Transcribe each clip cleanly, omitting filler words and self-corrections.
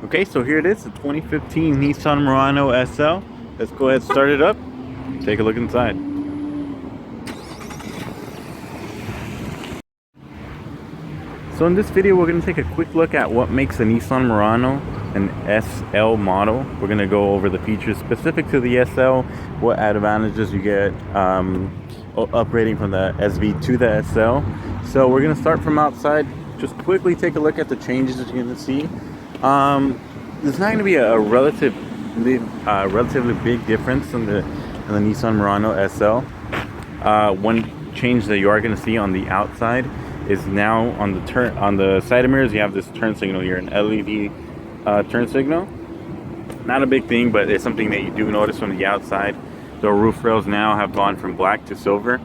Okay, so here it is, the 2015 Nissan Murano SL. Let's go ahead and start it up. Take a look inside. So in this video, we're going to take a quick look at what makes a Nissan Murano an SL model. We're going to go over the features specific to the SL, what advantages you get upgrading from the SV to the SL. So we're going to start from outside. Just quickly take a look at the changes that you're going to see. There's not going to be a relatively big difference in the Nissan Murano SL. One change that you are going to see on the outside is now on the side mirrors you have this turn signal here, an LED turn signal. Not a big thing, but it's something that you do notice from the outside. The roof rails now have gone from black to silver.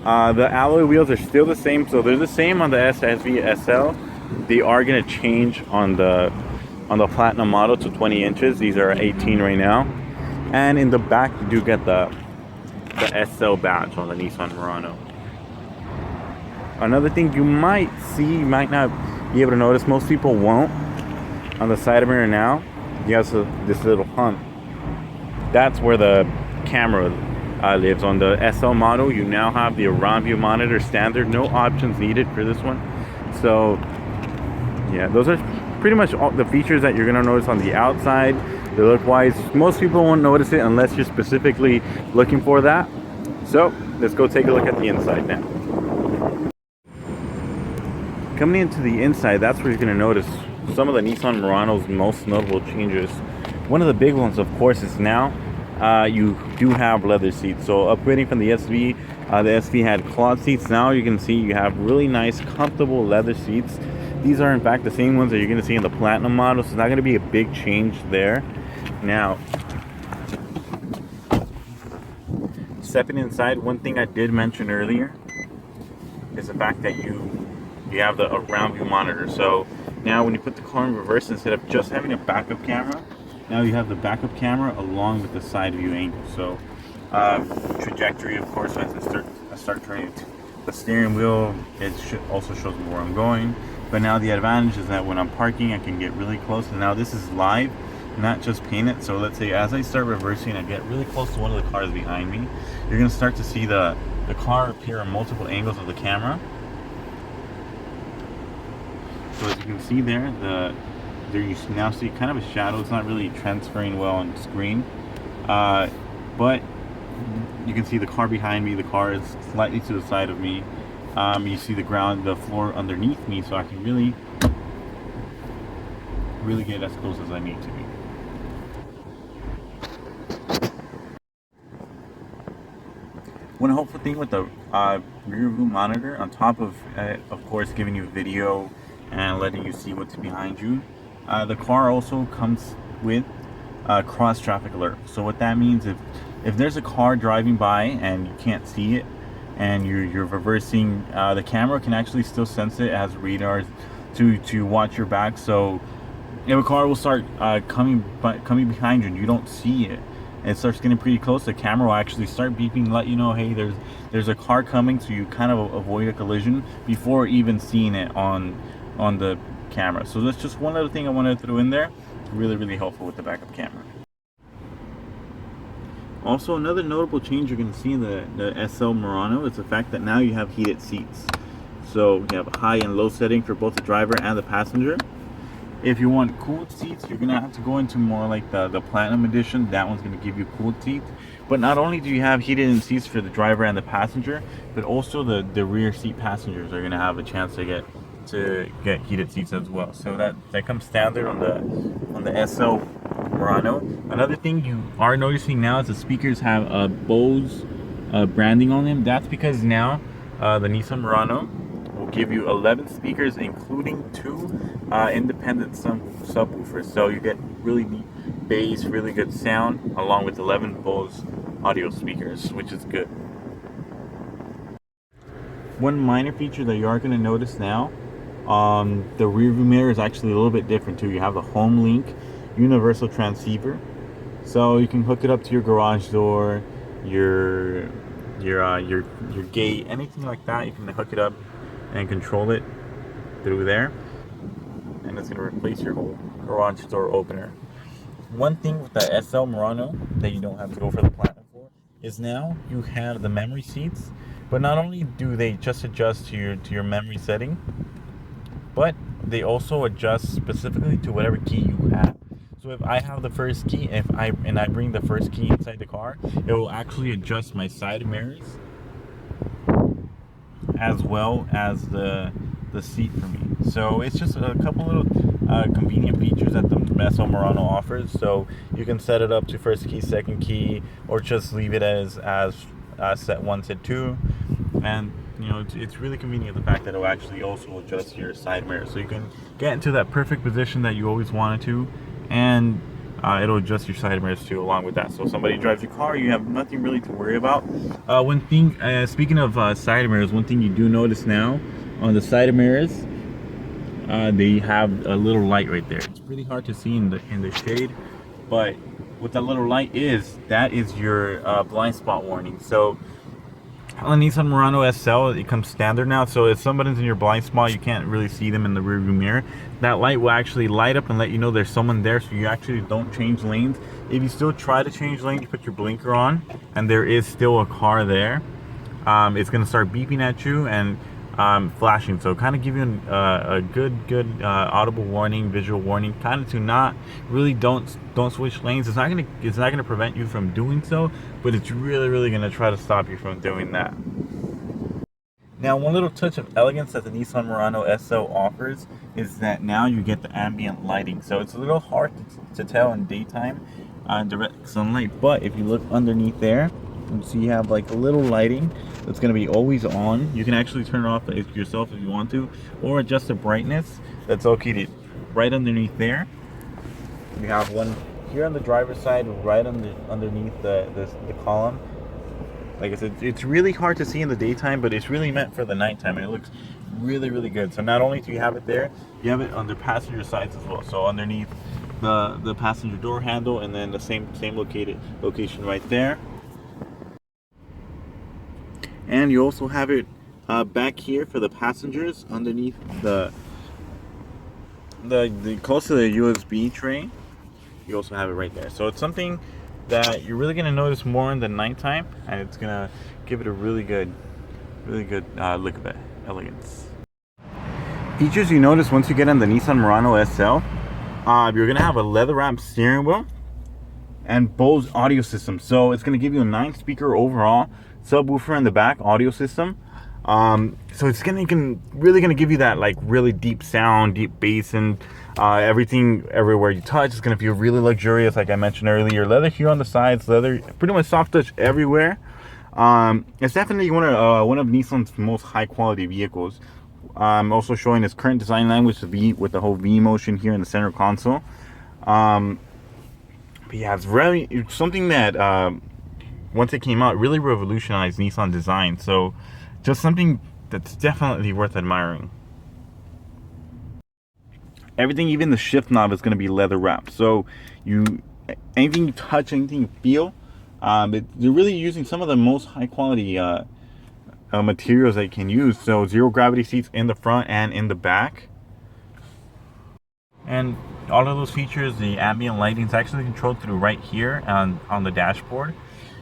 The alloy wheels are still the same, so they're the same on the SV SL. They are going to change on the Platinum model to 20 inches. These are 18 right now. And in the back you do get the SL badge on the Nissan Murano. Another thing you might see, you might not be able to notice, most people won't, on the side mirror now, you have this little hump. That's where the camera lives. On the SL model, you now have the around view monitor standard, no options needed for this one. So yeah, those are pretty much all the features that you're going to notice on the outside. The look wise, most people won't notice it unless you're specifically looking for that. So let's go take a look at the inside now. Coming into the inside, that's where you're going to notice some of the Nissan Murano's most notable changes. One of the big ones, of course, is now you do have leather seats. So upgrading from the SV had cloth seats. Now you can see you have really nice, comfortable leather seats. These are in fact the same ones that you're going to see in the Platinum model, so it's not going to be a big change there. Now, stepping inside, one thing I did mention earlier is the fact that you have the around view monitor. So now when you put the car in reverse, instead of just having a backup camera, now you have the backup camera along with the side view angle. So trajectory, of course, as I start turning the steering wheel, it also shows me where I'm going. But now the advantage is that when I'm parking, I can get really close. And now this is live, not just painted. So let's say as I start reversing, I get really close to one of the cars behind me, you're going to start to see the car appear in multiple angles of the camera. So as you can see there, you now see kind of a shadow. It's not really transferring well on the screen, but you can see the car behind me. The car is slightly to the side of me. You see the floor underneath me, so I can really get as close as I need to be. One helpful thing with the rear view monitor, on top of course giving you video and letting you see what's behind you, the car also comes with cross traffic alert. So what that means, if there's a car driving by and you can't see it and you're reversing, the camera can actually still sense it. It has radars to watch your back. So if a car will start coming behind you and you don't see it, and it starts getting pretty close, the camera will actually start beeping, let you know, hey, there's a car coming, so you kind of avoid a collision before even seeing it on the camera. So that's just one other thing I wanted to throw in there. Really, really helpful with the backup camera. Also, another notable change you're going to see in the SL Murano is the fact that now you have heated seats. So you have a high and low setting for both the driver and the passenger. If you want cooled seats, you're going to have to go into more like the Platinum edition. That one's going to give you cooled seats. But not only do you have heated seats for the driver and the passenger, but also the rear seat passengers are going to have a chance to get heated seats as well. So that comes standard on the SL Murano. Another thing you are noticing now is the speakers have Bose branding on them. That's because now the Nissan Murano will give you 11 speakers, including 2 independent subwoofers. So you get really neat bass, really good sound, along with 11 Bose audio speakers, which is good. One minor feature that you are going to notice now, the rear view mirror is actually a little bit different too. You have the Home Link universal transceiver, so you can hook it up to your garage door, your gate, anything like that. You can hook it up and control it through there, and it's going to replace your whole garage door opener. One thing with the SL Murano that you don't have to go for the Platinum for is now you have the memory seats, but not only do they just adjust to your memory setting, but they also adjust specifically to whatever key you have. So if I have the first key, if I bring the first key inside the car, it will actually adjust my side mirrors as well as the seat for me. So it's just a couple little convenient features that the SL Murano offers. So you can set it up to first key, second key, or just leave it as set 1, set 2, and you know it's really convenient, the fact that it will actually also adjust your side mirror, so you can get into that perfect position that you always wanted to, and it'll adjust your side mirrors too along with that. So if somebody drives your car, you have nothing really to worry about. One thing, speaking of side mirrors, one thing you do notice now on the side mirrors, they have a little light right there. It's really hard to see in the shade, but what that little light is, that is your blind spot warning. So on the Nissan Murano SL, it comes standard now, so if somebody's in your blind spot, you can't really see them in the rearview mirror. That light will actually light up and let you know there's someone there, so you actually don't change lanes. If you still try to change lanes, you put your blinker on and there is still a car there, it's going to start beeping at you and flashing, so kind of give you a good audible warning, visual warning, kind of to not really don't switch lanes. It's not gonna prevent you from doing so, but it's really gonna try to stop you from doing that. Now, one little touch of elegance that the Nissan Murano SL offers is that now you get the ambient lighting. So it's a little hard to tell in daytime direct sunlight, but if you look underneath there, so you have like a little lighting that's going to be always on. You can actually turn it off yourself if you want to, or adjust the brightness. That's located right underneath there. You have one here on the driver's side, right underneath the column. Like I said, it's really hard to see in the daytime, but it's really meant for the nighttime, and it looks really good. So not only do you have it there, you have it on the passenger sides as well. So underneath the passenger door handle, and then the same location right there. And you also have it back here for the passengers underneath the close to the USB tray. You also have it right there. So it's something that you're really going to notice more in the nighttime, and it's going to give it a really good look of it, elegance. Features you notice once you get on the Nissan Murano SL, you're going to have a leather wrapped steering wheel and Bose audio system. So it's going to give you a 9-speaker overall subwoofer in the back audio system. So it's really gonna give you that like really deep sound, deep bass, and everything everywhere you touch. It's gonna feel really luxurious, like I mentioned earlier. Leather here on the sides, leather pretty much soft touch everywhere. It's definitely one of Nissan's most high quality vehicles. Also showing its current design language, with the whole V motion here in the center console. But yeah, it's something that once it came out, really revolutionized Nissan design. So just something that's definitely worth admiring. Everything, even the shift knob, is going to be leather wrapped. So anything you touch, anything you feel, you're really using some of the most high quality materials that you can use. So zero gravity seats in the front and in the back. And all of those features, the ambient lighting is actually controlled through right here on the dashboard.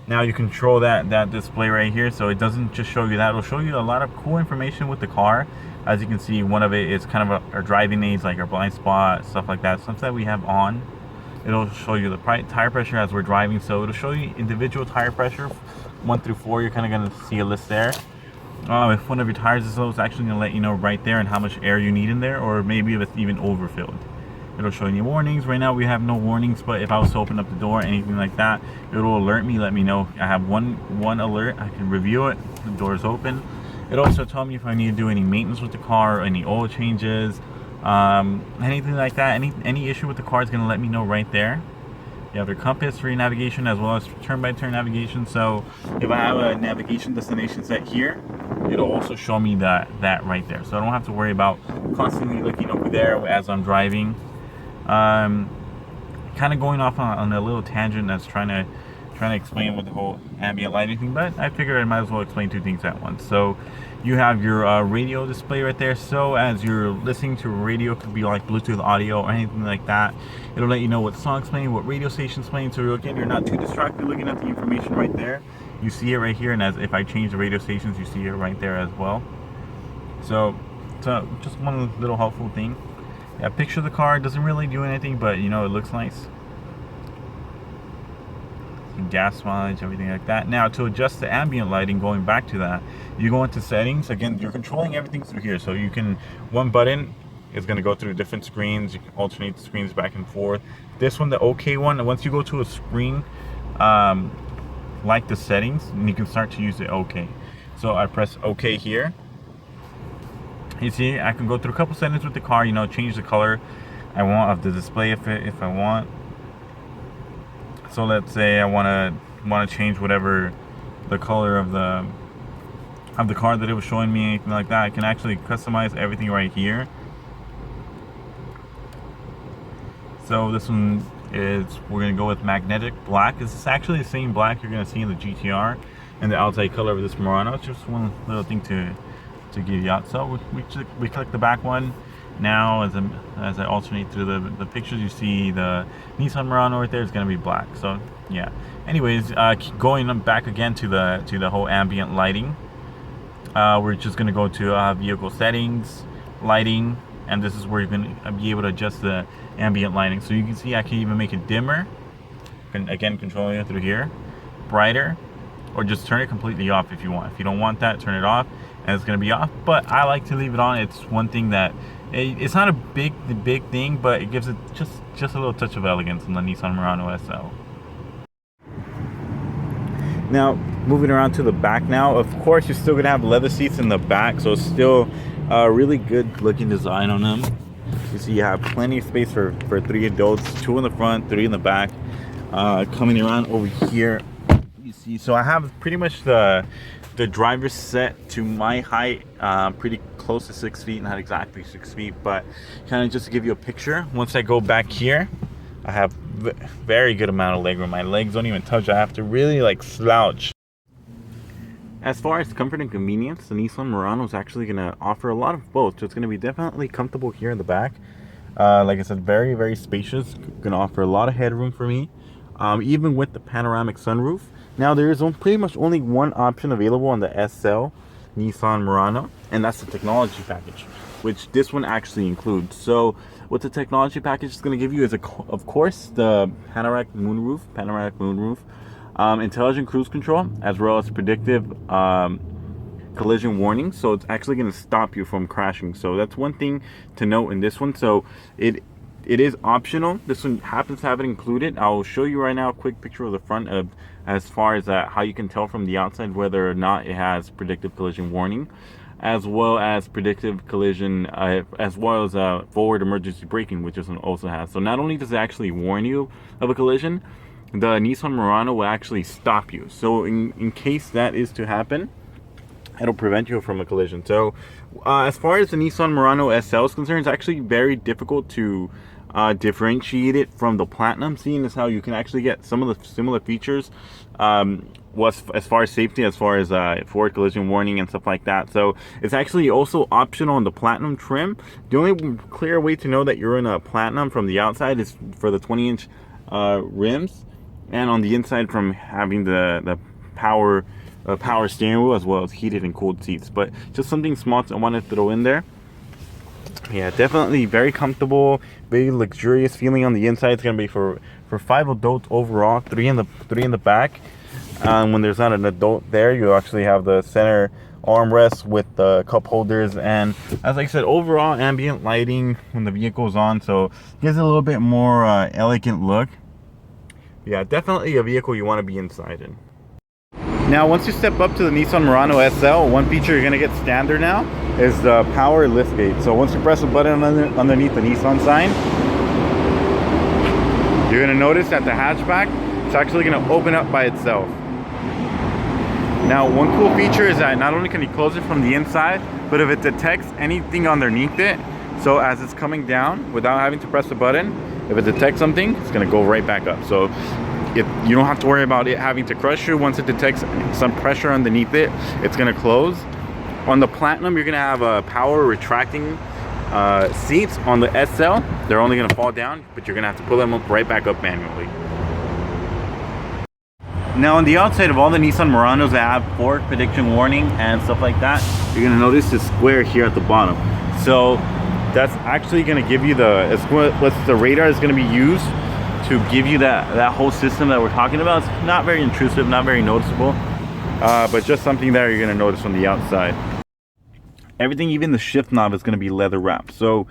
Now you control that display right here, so it doesn't just show you that, it'll show you a lot of cool information with the car. As you can see, one of it is kind of our driving aids, like our blind spot, stuff like that, stuff that we have on. It'll show you the tire pressure as we're driving, so it'll show you individual tire pressure, 1 through 4. You're kind of going to see a list there. If one of your tires is low, it's actually going to let you know right there and how much air you need in there, or maybe if it's even overfilled. It'll show you warnings. Right now we have no warnings, but if I was to open up the door, anything like that, it'll alert me, let me know. I have one alert, I can review it, the door's open. It'll also tell me if I need to do any maintenance with the car, any oil changes, anything like that. Any issue with the car is going to let me know right there. You have your compass for your navigation, as well as turn-by-turn navigation. So if I have a navigation destination set here, it'll also show me that right there. So I don't have to worry about constantly looking over there as I'm driving. Kind of going off on a little tangent, that's trying trying to explain what the whole ambient lighting thing, but I figured I might as well explain two things at once. So you have your radio display right there. So as you're listening to radio, could be like Bluetooth audio or anything like that, it'll let you know what song's playing, what radio station's playing. So again, you're not too distracted looking at the information right there. You see it right here, and as if I change the radio stations, you see it right there as well. So just one little helpful thing. Yeah, picture the car, doesn't really do anything, but you know, it looks nice. Gas mileage, everything like that. Now to adjust the ambient lighting, going back to that, you go into settings. Again, you're controlling everything through here, so you can, one button is going to go through different screens. You can alternate the screens back and forth. This one, the OK one, once you go to a screen like the settings, and you can start to use the OK. So I press OK here. You see, I can go through a couple settings with the car, you know, change the color I want of the display if I want. So let's say I want to change whatever the color of the car that it was showing me, anything like that. I can actually customize everything right here. So this one is, we're gonna go with magnetic black. This is actually the same black you're gonna see in the GTR and the outside color of this Murano. It's just one little thing to give you out. So we click the back one. Now as I alternate through the pictures, you see the Nissan Murano right there is going to be black. So yeah, anyways, going back again to the whole ambient lighting, we're just going to go to vehicle settings, lighting, and this is where you're going to be able to adjust the ambient lighting. So you can see I can even make it dimmer, and again controlling it through here, brighter, or just turn it completely off if you want. If you don't want that, turn it off and it's going to be off, but I like to leave it on. It's one thing that it's not a big thing, but it gives it just a little touch of elegance in the Nissan Murano SL. Now moving around to the back now, of course you're still gonna have leather seats in the back, so it's still a really good looking design on them. You see you have plenty of space for 3 adults, 2 in the front, 3 in the back. Coming around over here, you see, so I have pretty much the driver set to my height, pretty close to 6 feet, not exactly 6 feet, but kind of just to give you a picture. Once I go back here, I have very good amount of legroom. My legs don't even touch. I have to really like slouch. As far as comfort and convenience, the Nissan Murano is actually going to offer a lot of both. So it's going to be definitely comfortable here in the back. Like I said, very, very spacious. Going to offer a lot of headroom for me, even with the panoramic sunroof. Now there is pretty much only one option available on the SL Nissan Murano, and that's the technology package, which this one actually includes. So what the technology package is going to give you is, of course, the panoramic moonroof, intelligent cruise control, as well as predictive collision warning. So it's actually going to stop you from crashing. So that's one thing to note in this one. So it is optional. This one happens to have it included. I'll show you right now a quick picture of the front of, as far as how you can tell from the outside whether or not it has predictive collision warning, as well as predictive collision, as well as forward emergency braking, which this one also has. So not only does it actually warn you of a collision, the Nissan Murano will actually stop you. So in case that is to happen, it'll prevent you from a collision. So as far as the Nissan Murano SL is concerned, it's actually very difficult to differentiate it from the Platinum, seeing as how you can actually get some of the similar features as far as safety, as far as forward collision warning and stuff like that. So it's actually also optional in the Platinum trim. The only clear way to know that you're in a Platinum from the outside is for the 20-inch rims, and on the inside from having the power steering wheel, as well as heated and cooled seats. But just something small I want to throw in there. Yeah, definitely very comfortable, very luxurious feeling on the inside. It's gonna be for 5 adults overall, 3 in the back. When there's not an adult there, you actually have the center armrest with the cup holders, and as I said, overall ambient lighting when the vehicle is on, so it gives it a little bit more elegant look. Yeah, definitely a vehicle you want to be inside in. Now once you step up to the Nissan Murano SL, one feature you're going to get standard now is the power liftgate. So once you press the button underneath the Nissan sign, you're going to notice that the hatchback, it's actually going to open up by itself. Now one cool feature is that not only can you close it from the inside, but if it detects anything underneath it, so as it's coming down without having to press the button, if it detects something, it's going to go right back up. So you don't have to worry about it having to crush you. Once it detects some pressure underneath it, it's going to close. On the Platinum, you're going to have a power retracting seats. On the SL, they're only going to fall down, but you're going to have to pull them right back up manually. Now on the outside of all the Nissan Muranos that have forward prediction warning and stuff like that, you're going to notice this square here at the bottom. So that's actually going to give you the radar is going to be used to give you that whole system that we're talking about. It's not very intrusive, not very noticeable, but just something that you're going to notice on the outside. Everything, even the shift knob, is going to be leather wrapped. So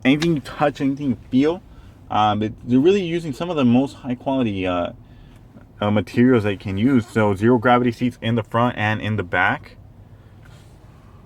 anything you touch, anything you feel, they're really using some of the most high quality materials that you can use. So zero gravity seats in the front and in the back.